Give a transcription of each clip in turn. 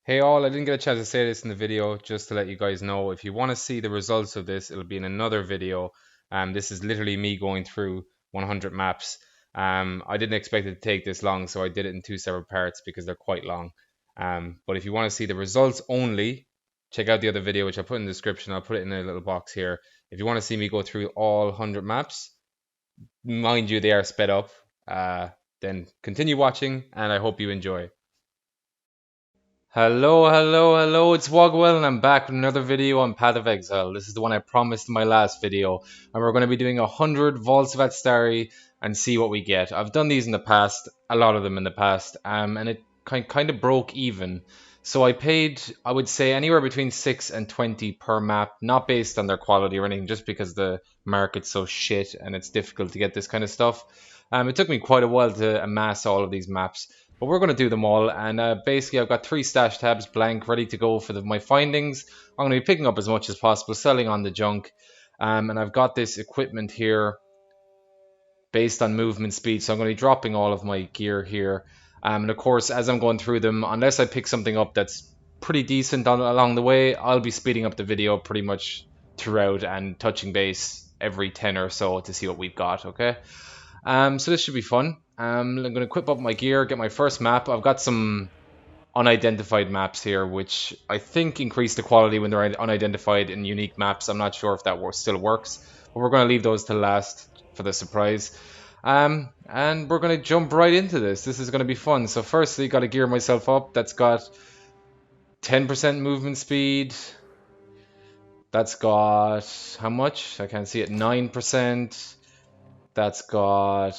Hey all, I didn't get a chance to say this in the video, just to let you guys know, if you want to see the results of this, it'll be in another video. This is literally me going through 100 maps. I didn't expect it to take this long, so I did it in two separate parts because they're quite long. But if you want to see the results only, check out the other video, which I'll put in the description. I'll put it in a little box here. If you want to see me go through all 100 maps, mind you, they are sped up. Then continue watching, and I hope you enjoy. Hello, it's Wogawell and I'm back with another video on Path of Exile. This is the one I promised in my last video, and we're going to be doing 100 Vaults of Atziri and see what we get. I've done these in the past, a lot of them in the past, and it kind of broke even. So I paid, I would say, anywhere between 6 and 20 per map, not based on their quality or anything, just because the market's so shit and it's difficult to get this kind of stuff. It took me quite a while to amass all of these maps. But we're going to do them all, and basically I've got 3 stash tabs blank, ready to go for my findings. I'm going to be picking up as much as possible, selling on the junk, and I've got this equipment here based on movement speed, so I'm going to be dropping all of my gear here. And of course, as I'm going through them, unless I pick something up that's pretty decent along the way, I'll be speeding up the video pretty much throughout and touching base every 10 or so to see what we've got, okay? So this should be fun. I'm going to equip up my gear, get my first map. I've got some unidentified maps here, which I think increase the quality when they're unidentified and unique maps. I'm not sure if that still works, but we're going to leave those to last for the surprise. And we're going to jump right into this. This is going to be fun. So firstly, got to gear myself up. That's got 10% movement speed. That's got, how much? I can't see it. 9%. That's got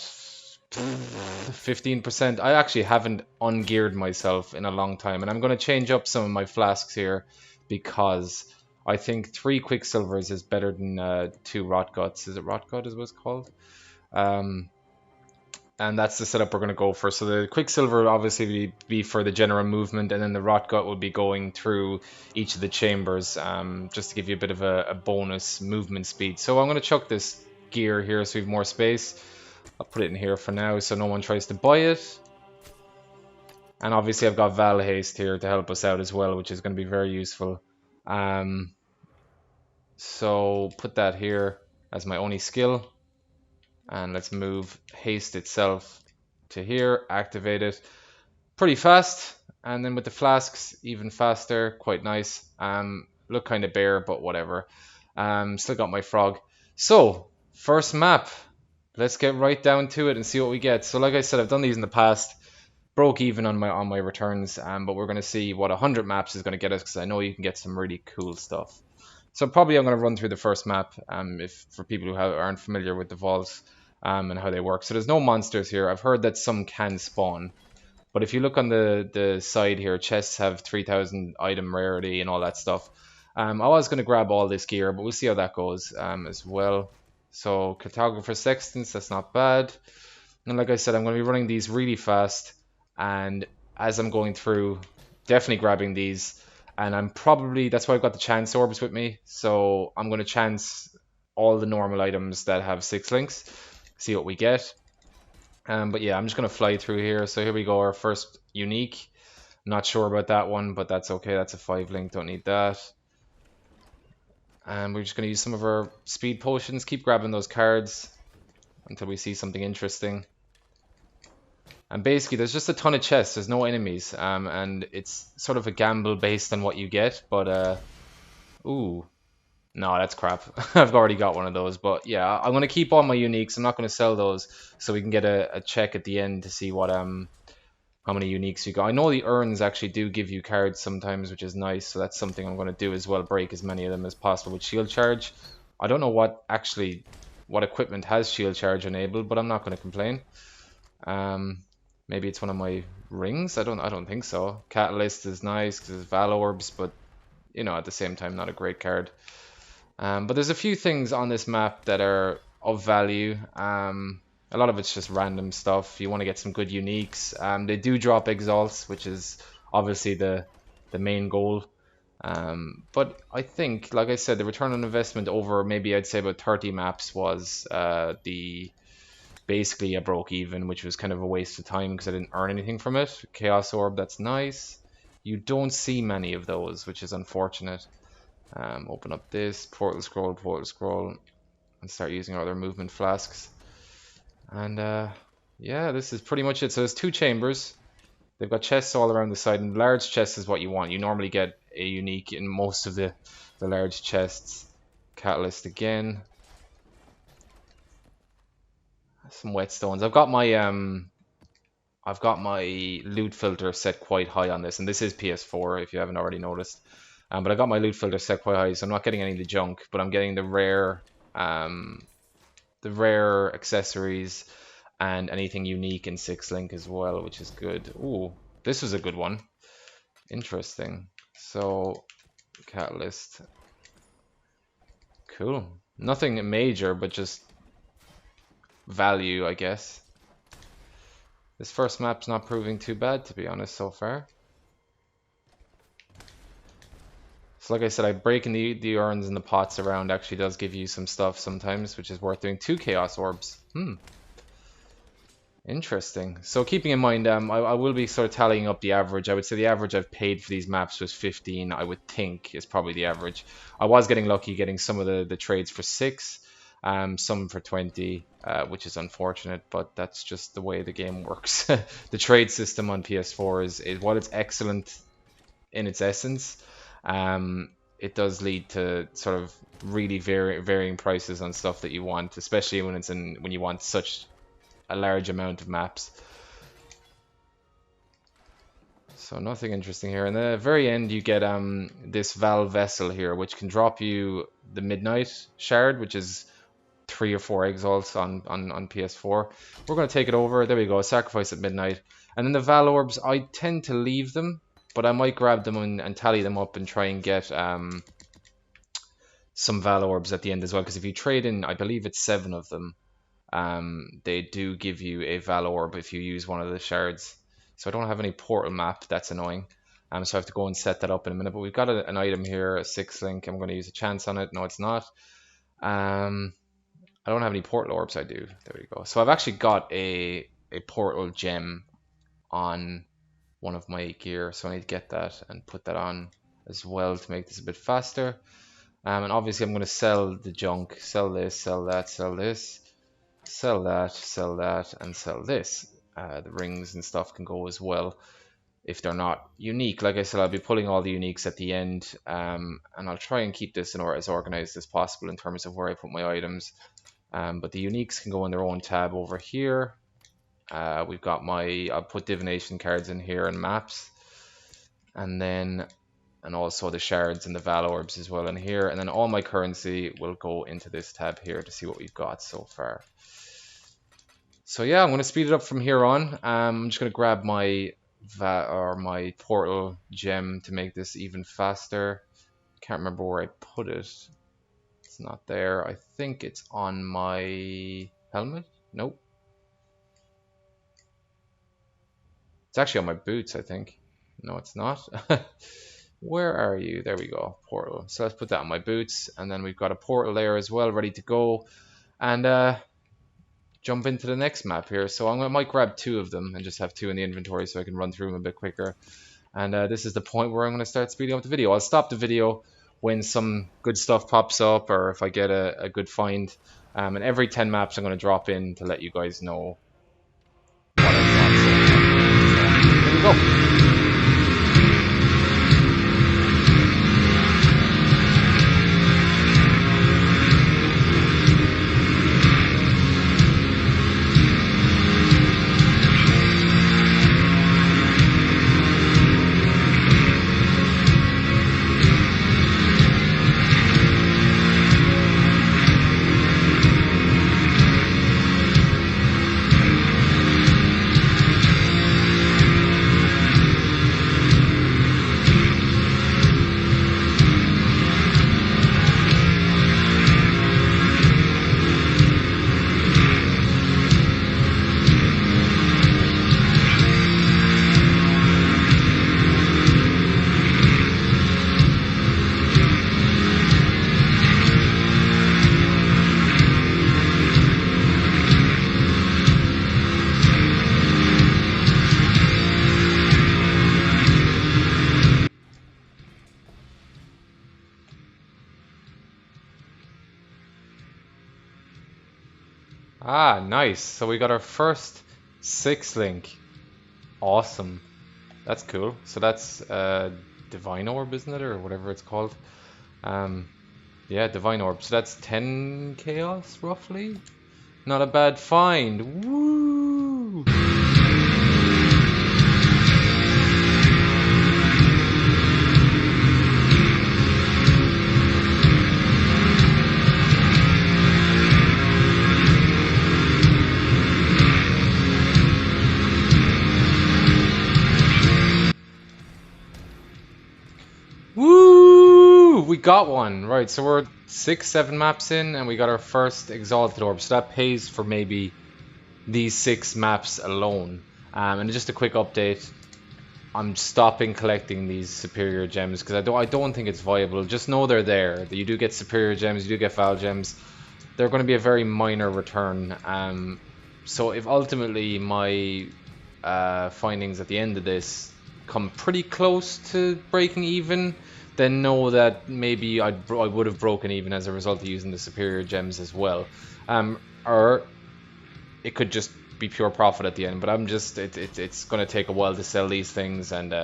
15%. I actually haven't ungeared myself in a long time, and I'm going to change up some of my flasks here because I think 3 Quicksilvers is better than 2 Rot Guts. Is it Rot Gut is what it's called? And that's the setup we're going to go for. So the Quicksilver will obviously be for the general movement, and then the Rot Gut will be going through each of the chambers, just to give you a bit of a bonus movement speed. So I'm going to chuck this gear here so we have more space. I'll put it in here for now so no one tries to buy it. And obviously I've got Val Haste here to help us out as well, which is going to be very useful. So put that here as my only skill. And let's move Haste itself to here, activate it. Pretty fast. And then with the flasks, even faster, quite nice. Look kind of bare, but whatever. Still got my frog. So, first map. Let's get right down to it and see what we get. So like I said, I've done these in the past. Broke even on my returns, but we're going to see what 100 maps is going to get us, because I know you can get some really cool stuff. So probably I'm going to run through the first map if for people who aren't familiar with the vaults and how they work. So there's no monsters here. I've heard that some can spawn. But if you look on the side here, chests have 3000 item rarity and all that stuff. I was going to grab all this gear, but we'll see how that goes as well. So cartographer sextants, that's not bad. And like I said, I'm going to be running these really fast, and as I'm going through, definitely grabbing these. And I'm probably, that's why I've got the chance orbs with me, so I'm going to chance all the normal items that have 6 links, see what we get. But yeah, I'm just going to fly through here. So here we go, our first unique. Not sure about that one, but that's okay. That's a 5 link, don't need that. And we're just going to use some of our speed potions. Keep grabbing those cards until we see something interesting. And basically, there's just a ton of chests. There's no enemies. And it's sort of a gamble based on what you get. But, ooh. No, that's crap. I've already got one of those. But yeah, I'm going to keep all my uniques. I'm not going to sell those, so we can get a check at the end to see what how many uniques you got. I know the urns actually do give you cards sometimes, which is nice, so that's something I'm going to do as well, break as many of them as possible with shield charge. I don't know what equipment has shield charge enabled, but I'm not going to complain. Maybe it's one of my rings. I don't think so. Catalyst is nice because it's Val orbs, but you know, at the same time, not a great card. But there's a few things on this map that are of value. A lot of it's just random stuff. You want to get some good uniques. They do drop exalts, which is obviously the main goal. But I think, like I said, the return on investment over maybe I'd say about 30 maps was basically a broke even, which was kind of a waste of time because I didn't earn anything from it. Chaos Orb, that's nice. You don't see many of those, which is unfortunate. Open up this, portal scroll, and start using our other movement flasks. And yeah, this is pretty much it. So there's 2 chambers. They've got chests all around the side, and large chests is what you want. You normally get a unique in most of the large chests. Catalyst again. Some whetstones. I've got my loot filter set quite high on this, and this is PS4 if you haven't already noticed. But I got my loot filter set quite high, so I'm not getting any of the junk, but I'm getting the rare accessories and anything unique in 6-link as well, which is good. Ooh, this was a good one. Interesting. So, catalyst. Cool. Nothing major, but just value, I guess. This first map's not proving too bad, to be honest, so far. So like I said, breaking the urns and the pots around actually does give you some stuff sometimes, which is worth doing. 2 chaos orbs. Interesting. So keeping in mind, I will be sort of tallying up the average. I would say the average I've paid for these maps was 15, I would think, is probably the average. I was getting lucky getting some of the trades for 6, some for 20, which is unfortunate, but that's just the way the game works. The trade system on PS4 is while it's excellent in its essence, it does lead to sort of really varying prices on stuff that you want, especially when you want such a large amount of maps. So nothing interesting here. In the very end, you get this Val Vessel here, which can drop you the Midnight Shard, which is 3 or 4 exiles on PS4. We're going to take it over. There we go. Sacrifice at midnight. And then the Val Orbs, I tend to leave them, but I might grab them and tally them up and try and get some Val Orbs at the end as well. Because if you trade in, I believe it's 7 of them, they do give you a Val Orb if you use one of the shards. So I don't have any portal map. That's annoying. So I have to go and set that up in a minute. But we've got an item here, a 6-link. I'm going to use a chance on it. No, it's not. I don't have any portal orbs. I do. There we go. So I've actually got a portal gem on one of my gear. So I need to get that and put that on as well to make this a bit faster. And obviously I'm going to sell the junk. Sell this, sell that, sell this. Sell that, sell that, and sell this. The rings and stuff can go as well if they're not unique. Like I said, I'll be pulling all the uniques at the end, and I'll try and keep this as organized as possible in terms of where I put my items. But the uniques can go in their own tab over here. We've got I'll put divination cards in here and maps, and also the shards and the Val Orbs as well in here, and then all my currency will go into this tab here to see what we've got so far. So yeah, I'm going to speed it up from here on. I'm just going to grab my portal gem to make this even faster. Can't remember where I put it. It's not there. I think it's on my helmet. Nope. It's actually on my boots, I think. No, it's not. Where are you? There we go. Portal. So let's put that on my boots, and then we've got a portal there as well, ready to go, and jump into the next map here. So I might grab 2 of them and just have 2 in the inventory so I can run through them a bit quicker. And this is the point where I'm going to start speeding up the video. I'll stop the video when some good stuff pops up, or if I get a good find. And every 10 maps I'm going to drop in to let you guys know what I've got. So here we go. Ah, nice. So we got our first 6 link. Awesome. That's cool. So that's Divine Orb, isn't it? Or whatever it's called. Um, yeah, Divine Orb. So that's 10 Chaos, roughly? Not a bad find. Woo! Woo! We got one. Right, so we're 6, 7 maps in, and we got our first Exalted Orb. So that pays for maybe these 6 maps alone. And just a quick update. I'm stopping collecting these superior gems because I don't think it's viable. Just know they're there. You do get superior gems, you do get Val gems. They're going to be a very minor return. So if ultimately my findings at the end of this come pretty close to breaking even, then know that maybe I would have broken even as a result of using the superior gems as well. Or it could just be pure profit at the end, but it's going to take a while to sell these things, and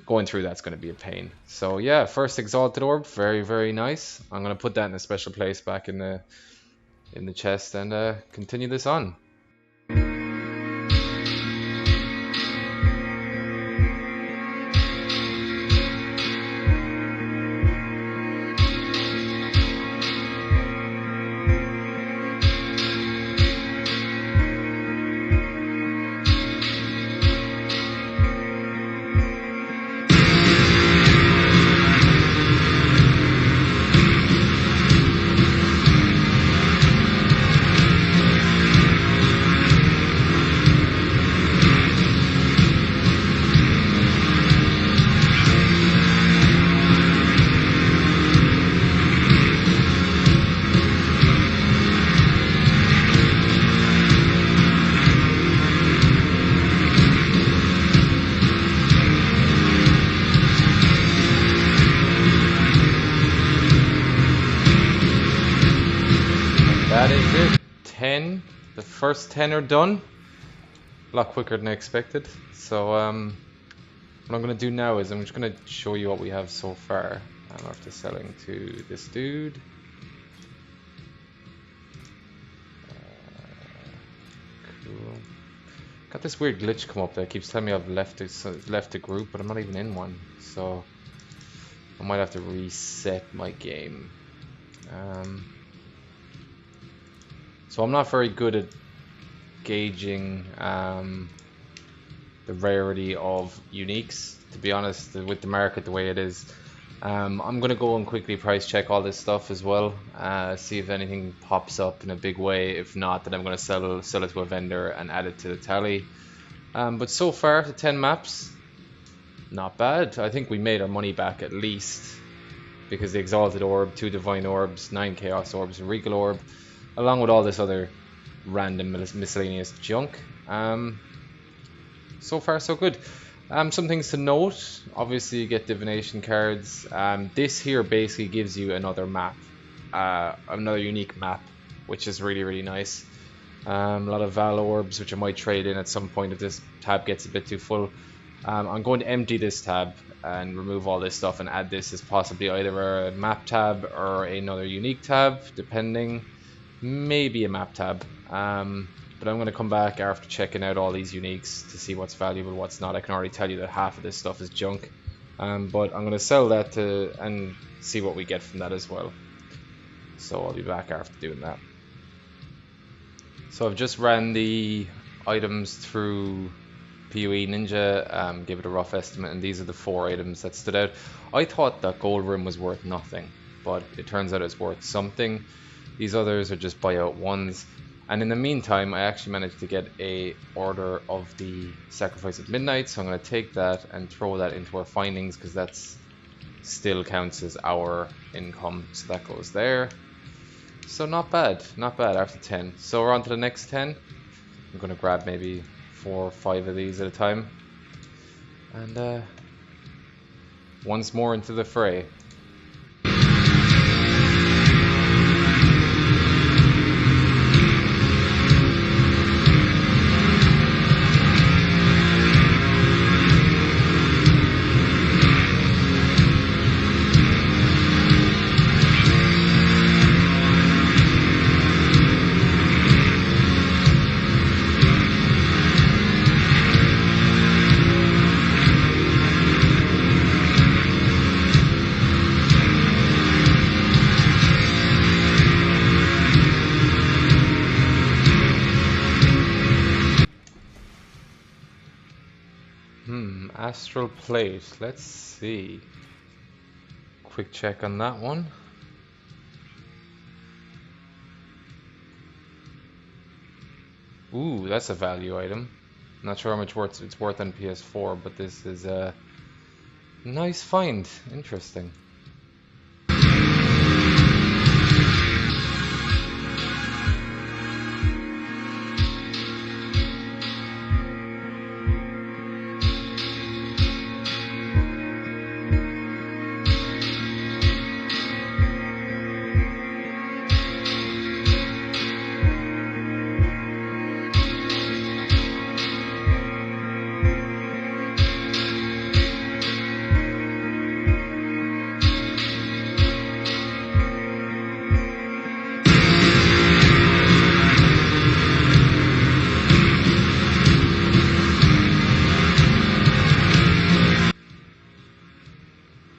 going through that's going to be a pain. So yeah, first Exalted Orb, very, very nice. I'm going to put that in a special place back in the chest and continue this on. That is it. 10. The first 10 are done. A lot quicker than I expected. So what I'm going to do now is I'm just going to show you what we have so far. I'm after selling to this dude. Cool. Got this weird glitch come up that keeps telling me I've left a group, but I'm not even in one. So I might have to reset my game. So I'm not very good at gauging the rarity of uniques, to be honest, with the market the way it is. I'm going to go and quickly price check all this stuff as well, see if anything pops up in a big way. If not, then I'm going to sell it to a vendor and add it to the tally. But so far, the 10 maps, not bad. I think we made our money back at least, because the Exalted Orb, 2 Divine Orbs, 9 Chaos Orbs, a Regal Orb, along with all this other random miscellaneous junk. So far so good. Some things to note: obviously you get divination cards. This here basically gives you another map, another unique map, which is really, really nice. A lot of Val Orbs, which I might trade in at some point if this tab gets a bit too full. I'm going to empty this tab and remove all this stuff and add this as possibly either a map tab or another unique tab, depending. Maybe a map tab, but I'm going to come back after checking out all these uniques to see what's valuable, what's not. I can already tell you that half of this stuff is junk, but I'm going to sell that and see what we get from that as well. So I'll be back after doing that. So I've just ran the items through PoE Ninja, gave it a rough estimate, and these are the 4 items that stood out. I thought that Gold Rim was worth nothing, but it turns out it's worth something. These others are just buyout ones. And in the meantime, I actually managed to get a order of the Sacrifice at Midnight, so I'm going to take that and throw that into our findings, because that's still counts as our income, so that goes there. So not bad after 10. So we're on to the next 10. I'm going to grab maybe 4 or 5 of these at a time, and once more into the fray. Astral Plate. Let's see. Quick check on that one. Ooh, that's a value item. Not sure how much it's worth on PS4, but this is a nice find. Interesting.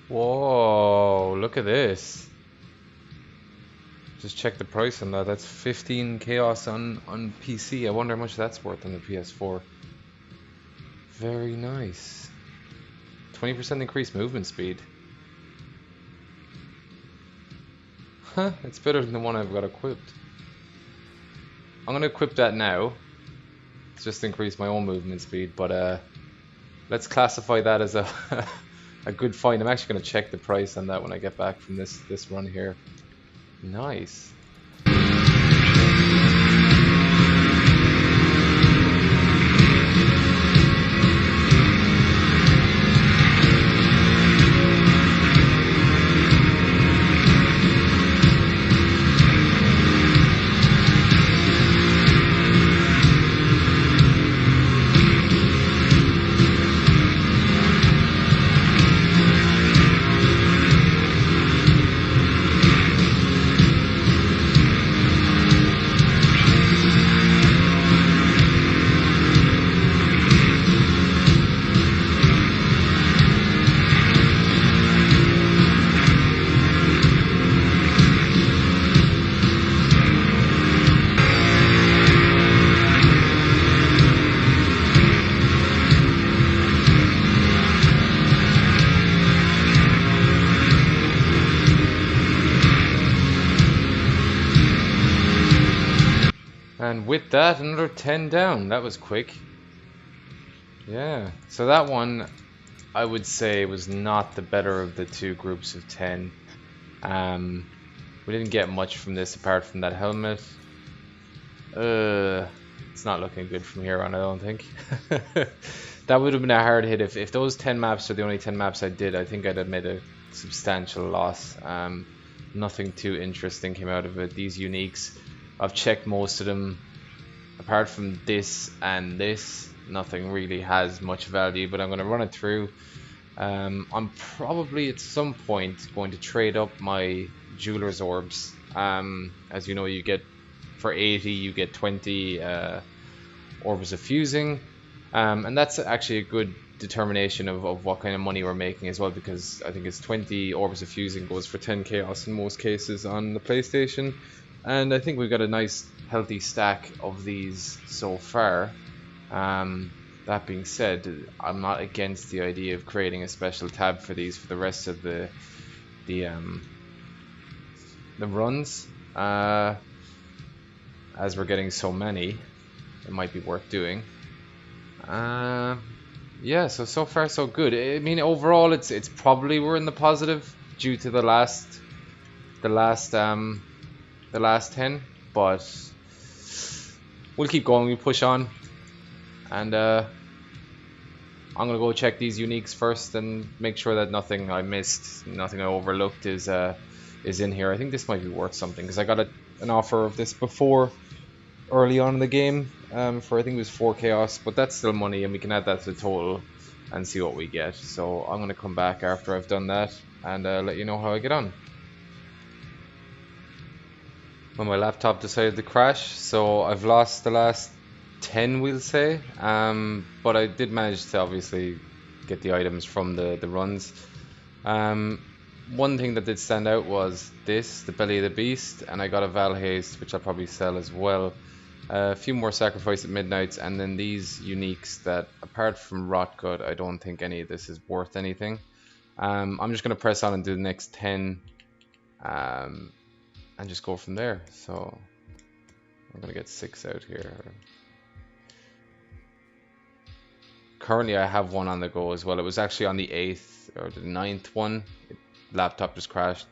Whoa, look at this. Just check the price on that. That's 15 chaos on PC. I wonder how much that's worth on the PS4. Very nice. 20% increased movement speed. Huh, it's better than the one I've got equipped. I'm gonna equip that now. It's just to increase my own movement speed, but let's classify that as a a good find. I'm actually gonna check the price on that when I get back from this run here. Nice. And with that, another 10 down. That was quick. Yeah, so that one, I would say, was not the better of the two groups of 10. We didn't get much from this apart from that helmet. It's not looking good from here on, I don't think. That would have been a hard hit. If those 10 maps are the only 10 maps I did, I think I'd have made a substantial loss. Nothing too interesting came out of it. These uniques, I've checked most of them. Apart from this and this, nothing really has much value, but I'm going to run it through. I'm probably at some point going to trade up my jeweler's orbs. As you know, you get for 80 you get 20 orbs of fusing, and that's actually a good determination of what kind of money we're making as well, because I think it's 20 orbs of fusing goes for 10 chaos in most cases on the PlayStation, and I think we've got a nice healthy stack of these so far. That being said, I'm not against the idea of creating a special tab for these for the rest of the runs. As we're getting so many, it might be worth doing. Yeah, so far so good. I mean, overall, it's probably we're in the positive due to the last 10, but we'll keep going. We push on, and I'm gonna go check these uniques first and make sure that nothing I missed, nothing I overlooked is in here. I think this might be worth something because I got an offer of this before early on in the game for I think it was 4 chaos, but that's still money and we can add that to the total and see what we get. So I'm gonna come back after I've done that and let you know how I get on. Well, my laptop decided to crash, so I've lost the last 10, we'll say, but I did manage to obviously get the items from the runs. One thing that did stand out was this, the belly of the beast, and I got a Val Haste, which I'll probably sell as well. A few more Sacrifice at Midnights, and then these uniques that, apart from Rotgut, I don't think any of this is worth anything. I'm just going to press on and do the next 10 and just go from there. So I'm going to get 6 out here. Currently I have one on the go as well. It was actually on the 8th or the 9th one. Laptop just crashed,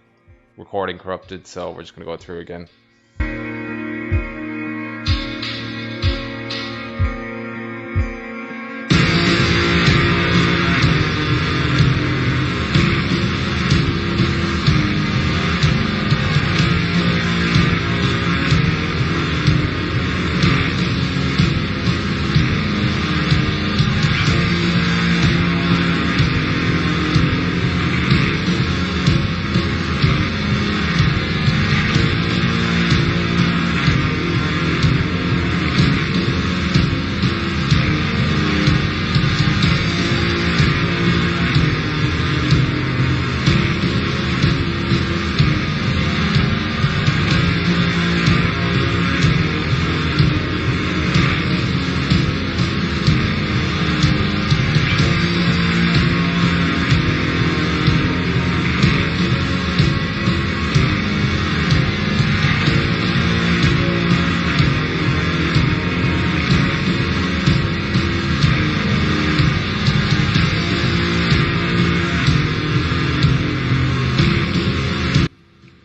recording corrupted, so we're just going to go through again.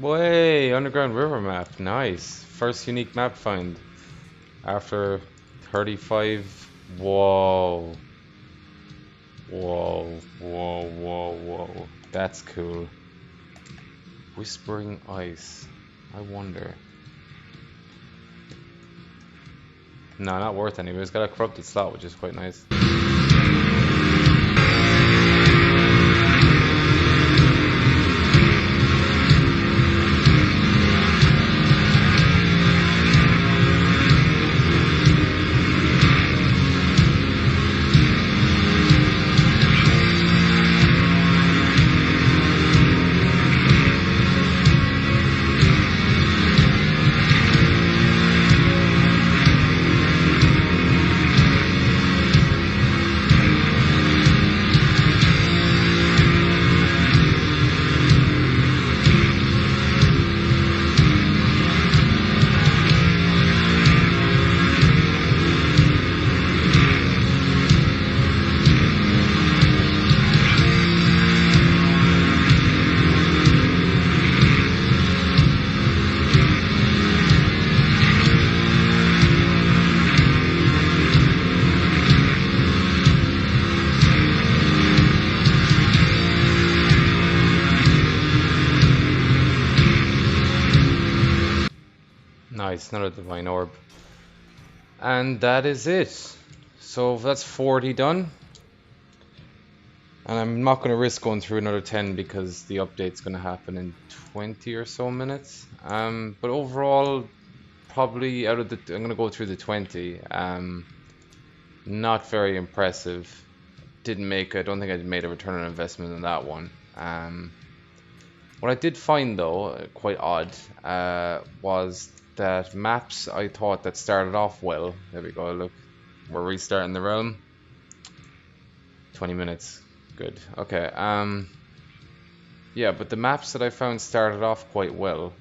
Way Underground River map, nice. First unique map find after 35. Whoa. Whoa, whoa, whoa, whoa. That's cool. Whispering Ice. I wonder. No, not worth any, but it's got a corrupted slot, which is quite nice. Nice, another Divine Orb. And that is it. So that's 40 done. And I'm not going to risk going through another 10 because the update's going to happen in 20 or so minutes. But overall, probably out of the... I'm going to go through the 20. Not very impressive. I don't think I made a return on investment in that one. What I did find though, quite odd, was that maps I thought that started off well. There we go, look. We're restarting the realm. 20 minutes. Good. Okay. Yeah, but the maps that I found started off quite well.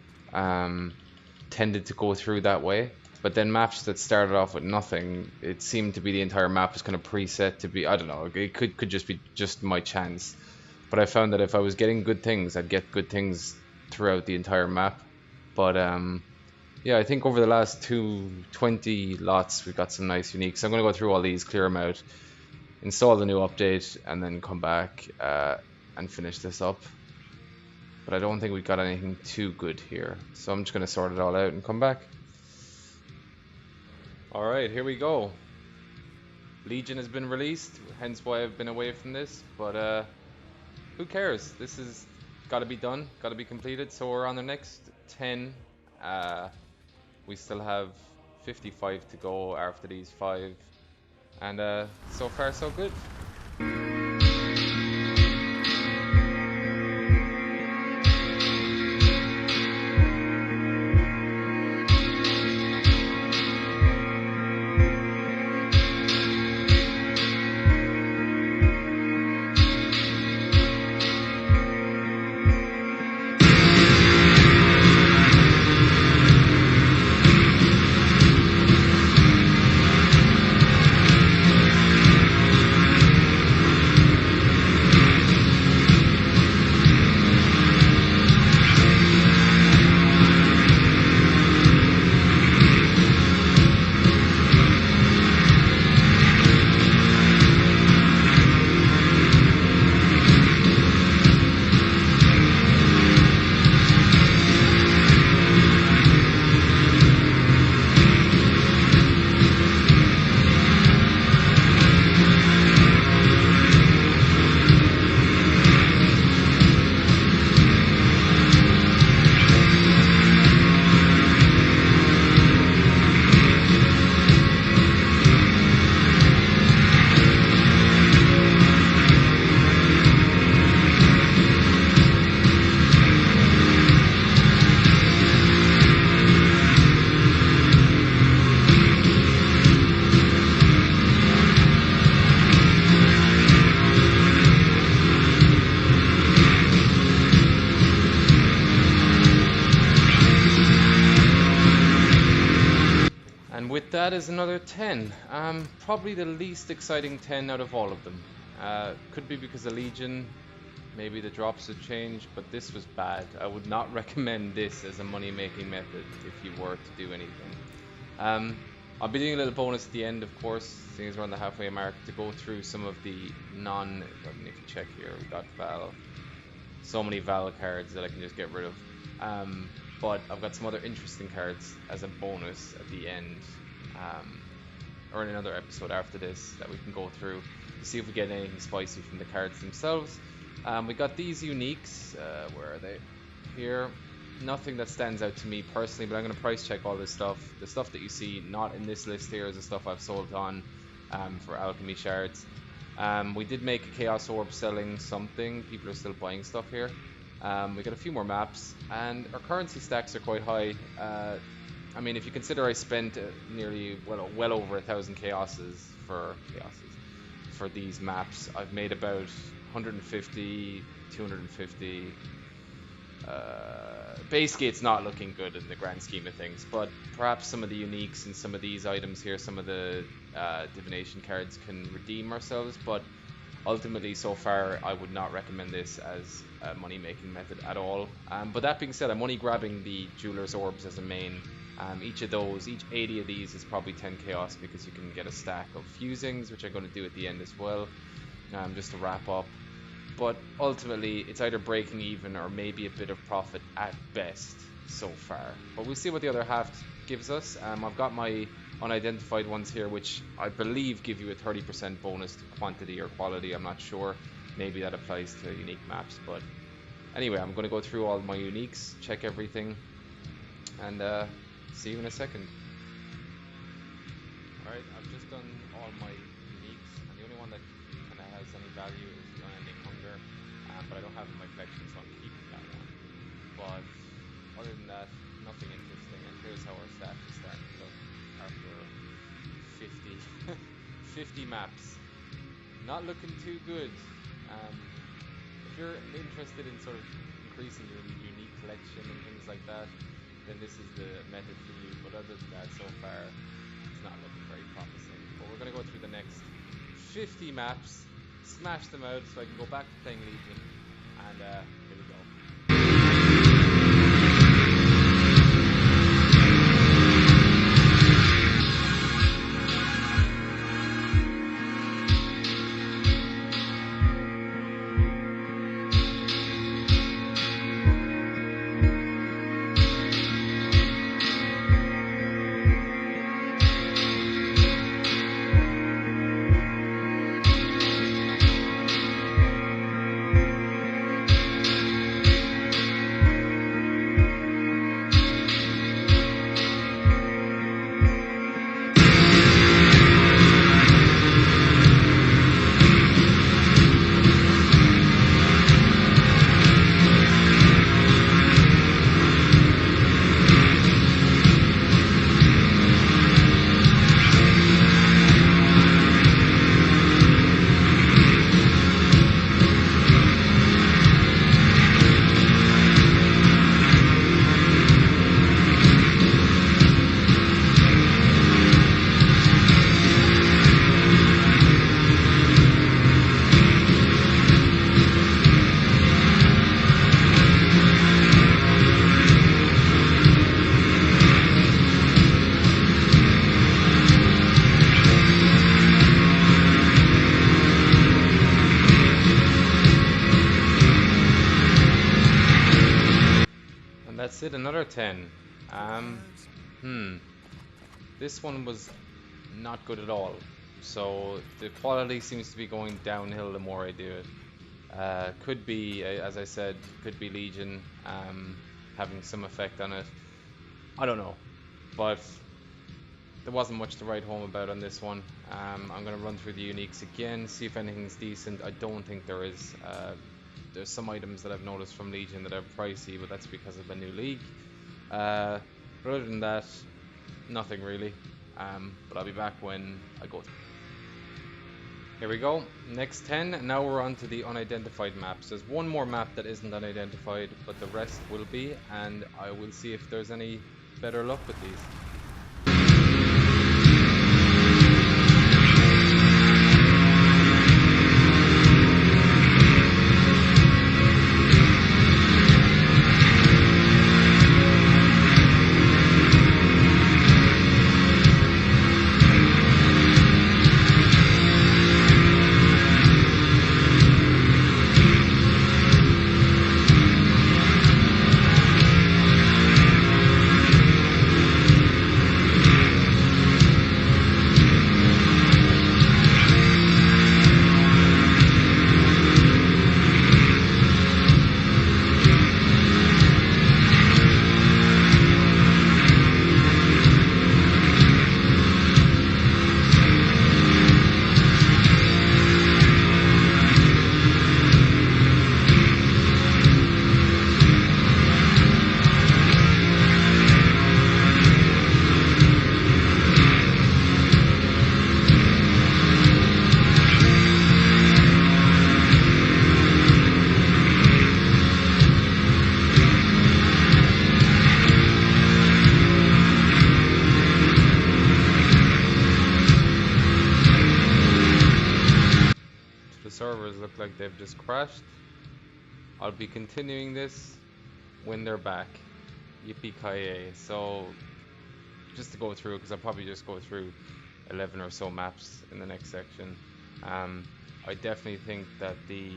Tended to go through that way. But then maps that started off with nothing, it seemed to be the entire map was kind of preset to be, I don't know, it could just be just my chance. But I found that if I was getting good things, I'd get good things throughout the entire map. But yeah, I think over the last 20 lots, we've got some nice uniques. I'm going to go through all these, clear them out, install the new update, and then come back and finish this up. But I don't think we got anything too good here. So I'm just going to sort it all out and come back. Alright, here we go. Legion has been released, hence why I've been away from this. But who cares? This has got to be done, got to be completed. So we're on the next 10. We still have 55 to go after these 5. And so far so good. that is another 10. Probably the least exciting 10 out of all of them. Could be because of Legion, maybe the drops have changed, but this was bad. I would not recommend this as a money-making method if you were to do anything. I'll be doing a little bonus at the end, of course, seeing as we're on the halfway mark, to go through some of the I need to check here. We got Val. So many Val cards that I can just get rid of. But I've got some other interesting cards as a bonus at the end, or in another episode after this that we can go through to see if we get anything spicy from the cards themselves. We got these uniques. Where are they? Here. Nothing that stands out to me personally, but I'm going to price check all this stuff. The stuff that you see not in this list here is the stuff I've sold on for alchemy shards. We did make a chaos orb selling something. People are still buying stuff here. We got a few more maps, and our currency stacks are quite high. I mean, if you consider I spent nearly well over 1,000 chaoses for these maps, I've made about 150, 250. Basically, it's not looking good in the grand scheme of things, but perhaps some of the uniques and some of these items here, some of the divination cards can redeem ourselves, but ultimately, so far, I would not recommend this as a money-making method at all. But that being said, I'm only grabbing the Jeweler's Orbs as a main. Each 80 of these is probably 10 chaos, because you can get a stack of fusings, which I'm going to do at the end as well, just to wrap up. But ultimately, it's either breaking even or maybe a bit of profit at best so far. But we'll see what the other half gives us. I've got my unidentified ones here, which I believe give you a 30% bonus to quantity or quality. I'm not sure. Maybe that applies to unique maps. But anyway, I'm going to go through all my uniques, check everything, and see you in a second. Alright, I've just done all my uniques, and the only one that kind of has any value is the Unending Hunger, but I don't have it in my collection, so I'm keeping that one. But other than that, nothing interesting, and here's how our staff is starting to look after 50 maps. Not looking too good. If you're interested in sort of increasing your unique collection and things like that, then this is the method for you. But other than that, so far, it's not looking very promising. But we're going to go through the next 50 maps, smash them out so I can go back to playing Legion, and here we go. That's it, another 10. This one was not good at all. So the quality seems to be going downhill the more I do it. Could be, as I said, could be Legion having some effect on it. I don't know. But there wasn't much to write home about on this one. I'm going to run through the uniques again, see if anything's decent. I don't think there is. There's some items that I've noticed from Legion that are pricey, but that's because of the new league. But other than that, nothing really. But I'll be back when I go through. Here we go, next 10, and now we're on to the unidentified maps. There's one more map that isn't unidentified, but the rest will be, and I will see if there's any better luck with these. they've just crashed. I'll be continuing this when they're back. Yippee-ki-yay. So, just to go through, because I'll probably just go through 11 or so maps in the next section. I definitely think that the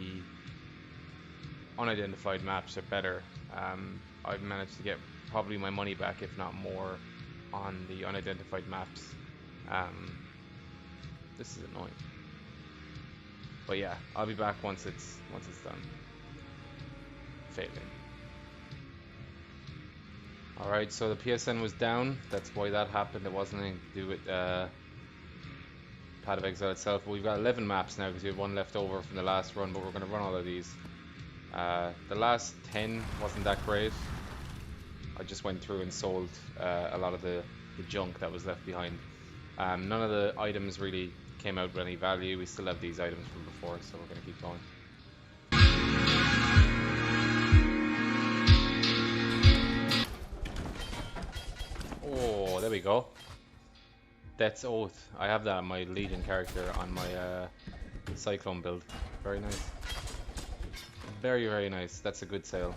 unidentified maps are better. I've managed to get probably my money back, if not more, on the unidentified maps. This is annoying. But yeah, I'll be back once it's done. Failing. Alright, so the PSN was down. That's why that happened. It wasn't anything to do with Path of Exile itself. But we've got 11 maps now because we have one left over from the last run, but we're going to run all of these. The last 10 wasn't that great. I just went through and sold a lot of the junk that was left behind. None of the items really came out with any value. We still have these items from before, so we're going to keep going. Oh, there we go. Death's Oath. I have that on my Legion character on my Cyclone build. Very nice. Very, very nice. That's a good sale.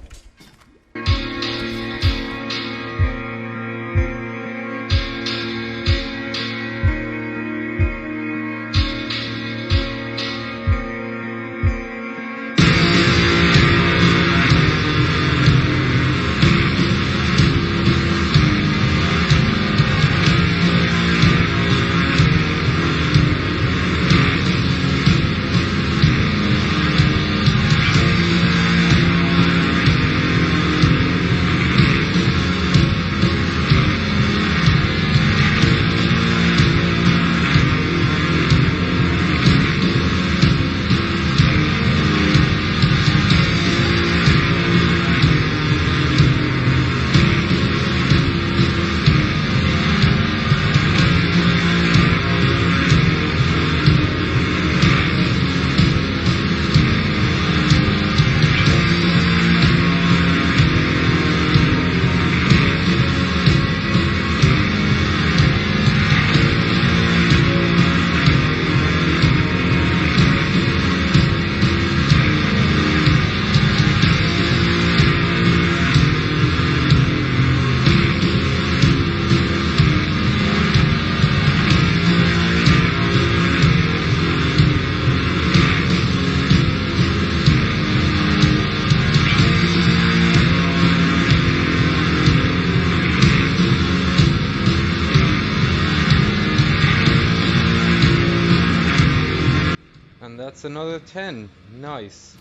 That's another 10. Nice.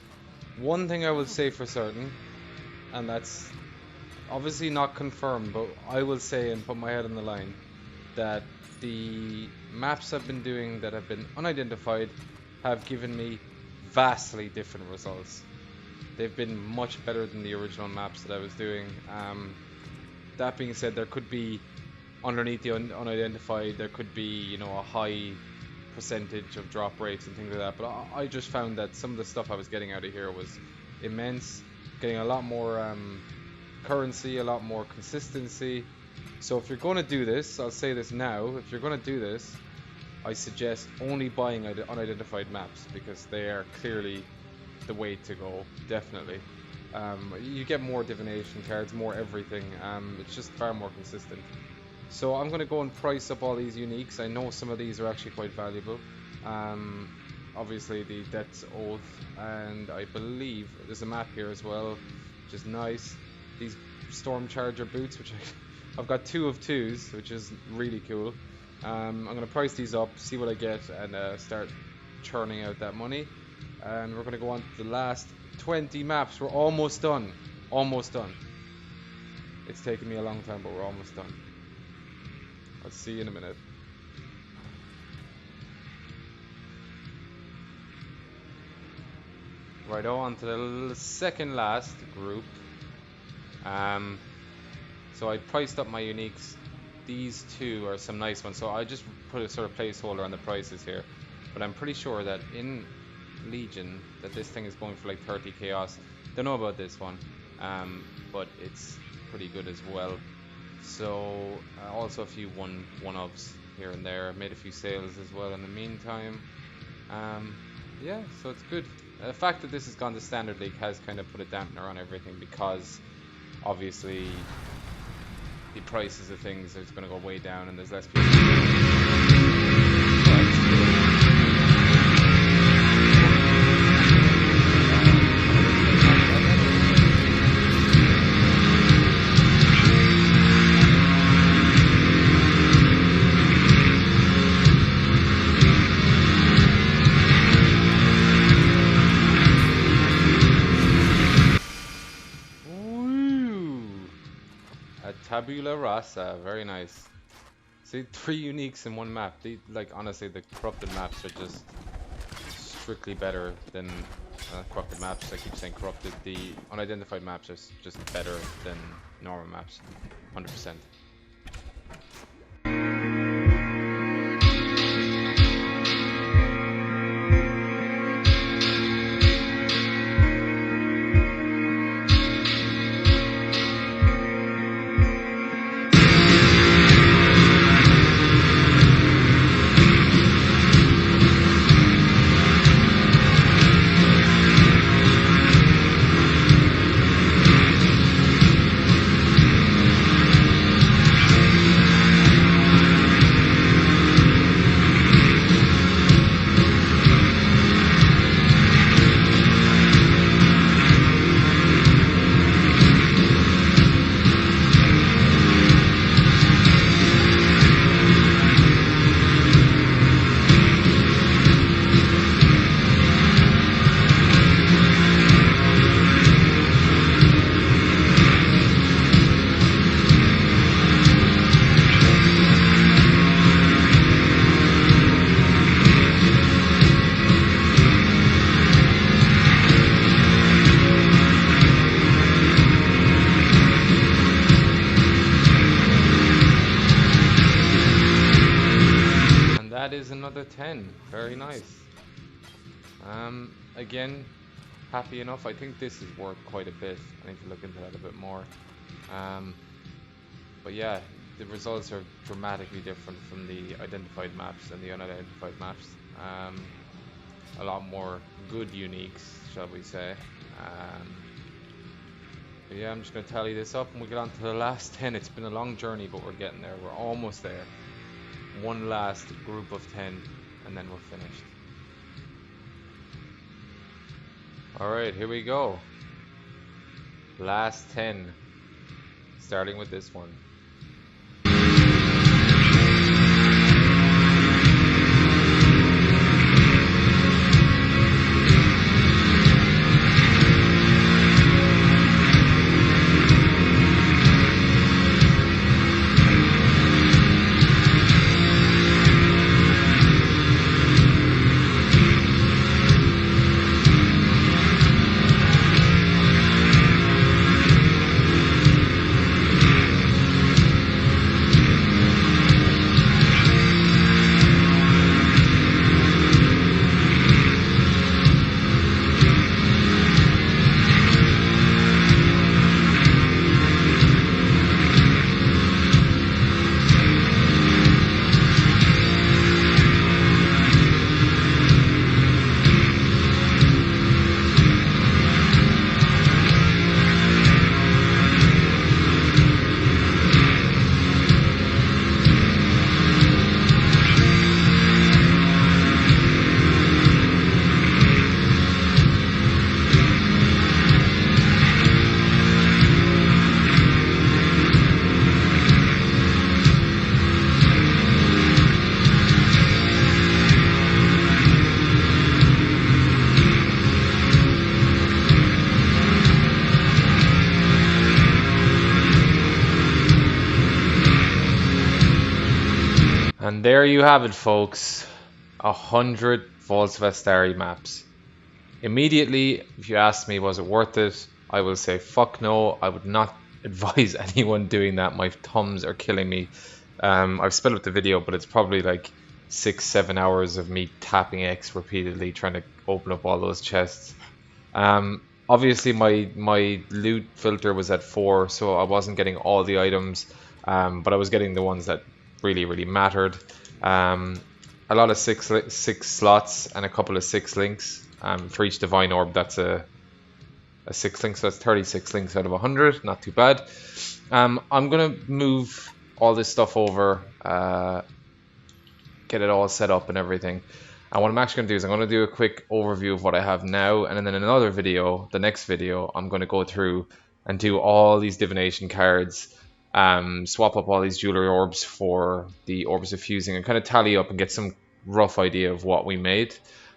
One thing I will say for certain, and that's obviously not confirmed, but I will say and put my head on the line, that the maps I've been doing that have been unidentified have given me vastly different results. They've been much better than the original maps that I was doing. That being said, there could be, underneath the unidentified, there could be, you know, a high percentage of drop rates and things like that, but I just found that some of the stuff I was getting out of here was immense, getting a lot more currency, a lot more consistency. So if you're going to do this, I'll say this now, if you're going to do this, I suggest only buying unidentified maps, because they are clearly the way to go, definitely. You get more divination cards, more everything, it's just far more consistent. So I'm going to go and price up all these uniques. I know some of these are actually quite valuable. Obviously the Death's Oath, and I believe there's a map here as well, which is nice. These Storm Charger boots, which I've got 2 of 2s, which is really cool. I'm going to price these up, see what I get, and start churning out that money. And we're going to go on to the last 20 maps. We're almost done. Almost done. It's taken me a long time, but we're almost done. I'll see you in a minute. Right on to the second last group. So I priced up my uniques. These 2 are some nice ones. So I just put a sort of placeholder on the prices here. But I'm pretty sure that in Legion that this thing is going for like 30 chaos. Don't know about this one, but it's pretty good as well. So also a few one-offs here and there. Made a few sales as well in the meantime. Yeah, so it's good. The fact that this has gone to Standard League has kind of put a dampener on everything, because obviously the prices of things is going to go way down and there's less people. Tabula Rasa, very nice. See, 3 uniques in one map. They, like, honestly, the corrupted maps are just strictly better than corrupted maps. I keep saying corrupted. The unidentified maps are just better than normal maps, 100%. That is another 10. Very nice. Again, happy enough. I think this is worth quite a bit. I need to look into that a bit more. But yeah, the results are dramatically different from the identified maps and the unidentified maps. A lot more good uniques, shall we say. But yeah, I'm just going to tally this up and we'll get on to the last 10. It's been a long journey, but we're getting there. We're almost there. One last group of 10 and then we're finished. Alright, here we go. Last 10. Starting with this one. And there you have it, folks. 100 Vaults of Atziri maps. Immediately, if you ask me, was it worth it? I will say, fuck no. I would not advise anyone doing that. My thumbs are killing me. I've sped up the video, but it's probably like 6-7 hours of me tapping X repeatedly, trying to open up all those chests. Obviously, my loot filter was at 4, so I wasn't getting all the items, but I was getting the ones that really mattered. A lot of six slots and a couple of 6 links. For each divine orb, that's a 6 links, so that's 36 links out of 100, not too bad. I'm gonna move all this stuff over, get it all set up and everything. And what I'm actually going to do is I'm going to do a quick overview of what I have now, and then in another video, the next video, I'm going to go through and do all these divination cards, swap up all these jewelry orbs for the orbs of fusing, and kind of tally up and get some rough idea of what we made.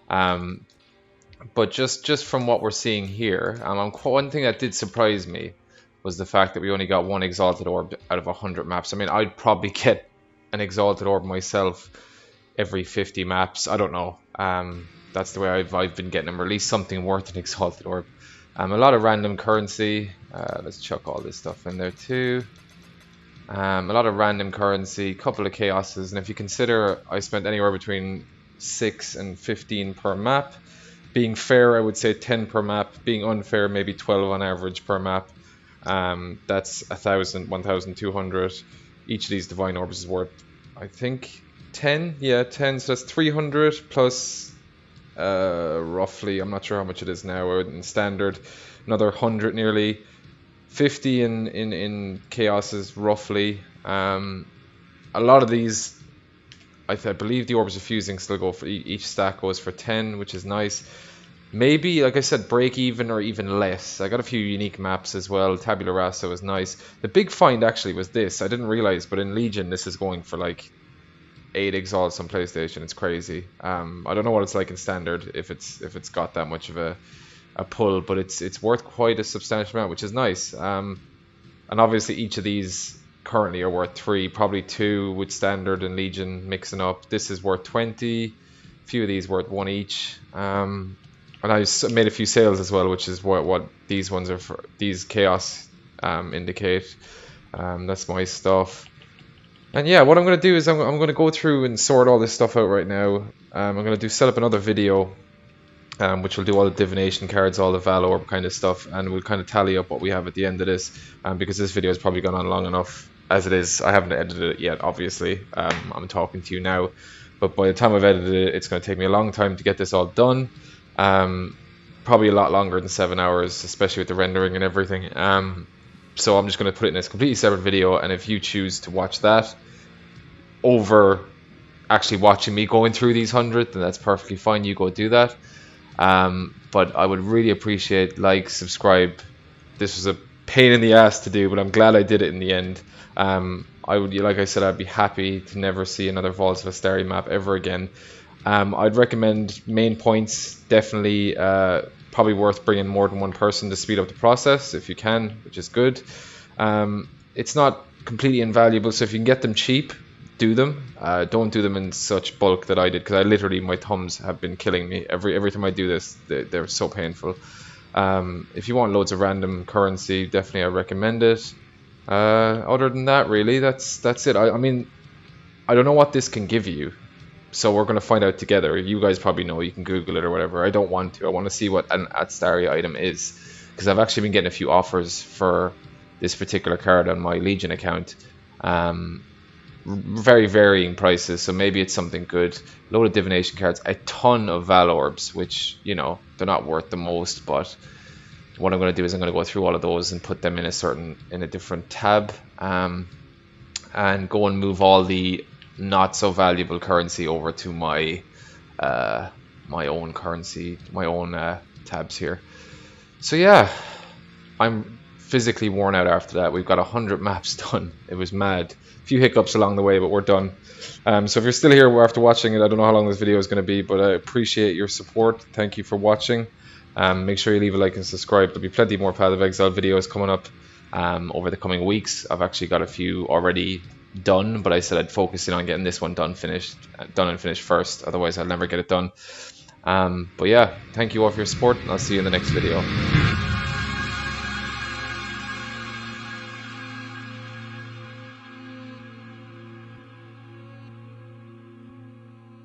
But just from what we're seeing here, one thing that did surprise me was the fact that we only got one exalted orb out of 100 maps. I mean, I'd probably get an exalted orb myself every 50 maps. I don't know. That's the way I've been getting them, or at least something worth an exalted orb. A lot of random currency. Let's chuck all this stuff in there too. A lot of random currency, couple of chaoses, and if you consider I spent anywhere between 6 and 15 per map. Being fair, I would say 10 per map. Being unfair, maybe 12 on average per map. That's 1,000, 1,200. Each of these divine orbs is worth, I think, 10. Yeah, 10. So that's 300 plus roughly, I'm not sure how much it is now in standard. Another 100 nearly. 50 in chaoses roughly. A lot of these, I believe the orbs of fusing still go for each stack goes for 10, which is nice. Maybe, like I said, break even or even less. I got a few unique maps as well. Tabula Rasa was nice. The big find actually was this. I didn't realize, but in Legion this is going for like 8 exalts on PlayStation. It's crazy. I don't know what it's like in standard if it's got that much of a pull, but it's worth quite a substantial amount, which is nice. And obviously each of these currently are worth 3, probably 2 with standard and Legion mixing up. This is worth 20. A few of these worth 1 each. And I made a few sales as well, which is what these ones are for. These chaos indicate. That's my stuff. And yeah, what I'm going to do is I'm going to go through and sort all this stuff out right now. I'm going to set up another video, which will do all the divination cards, all the Val Orb kind of stuff, and we'll kind of tally up what we have at the end of this. Because this video has probably gone on long enough as it is. I haven't edited it yet, obviously. I'm talking to you now, but by the time I've edited it, it's going to take me a long time to get this all done. Probably a lot longer than 7 hours, especially with the rendering and everything. So I'm just going to put it in this completely separate video, and if you choose to watch that over actually watching me going through these 100, then that's perfectly fine. You go do that. But I would really appreciate like, subscribe. This was a pain in the ass to do, but I'm glad I did it in the end. I would, like I said, I'd be happy to never see another Vaults of Atziri map ever again. I'd recommend main points, definitely probably worth bringing more than one person to speed up the process if you can, which is good. It's not completely invaluable, so if you can get them cheap, do them. Don't do them in such bulk that I did, because I literally, my thumbs have been killing me every time I do this. They're so painful. If you want loads of random currency, definitely I recommend it. Other than that, really, that's it. I mean, I don't know what this can give you, so we're going to find out together. You guys probably know, you can Google it or whatever. I don't want to. I want to see what an Atziri item is, because I've actually been getting a few offers for this particular card on my Legion account. Very varying prices, so maybe it's something good. Load of divination cards, a ton of Val Orbs, which, you know, they're not worth the most, but what I'm going to do is I'm going to go through all of those and put them in a different tab, and go and move all the not so valuable currency over to my my own currency, my own tabs here. So yeah, I'm physically worn out after that. We've got 100 maps done. It was mad. A few hiccups along the way, but we're done. So if you're still here after watching it, I don't know how long this video is going to be, but I appreciate your support. Thank you for watching. Make sure you leave a like and subscribe. There'll be plenty more Path of Exile videos coming up over the coming weeks. I've actually got a few already done, but I said I'd focus in on getting this one done and finished first. Otherwise, I'll never get it done. But yeah, thank you all for your support, and I'll see you in the next video.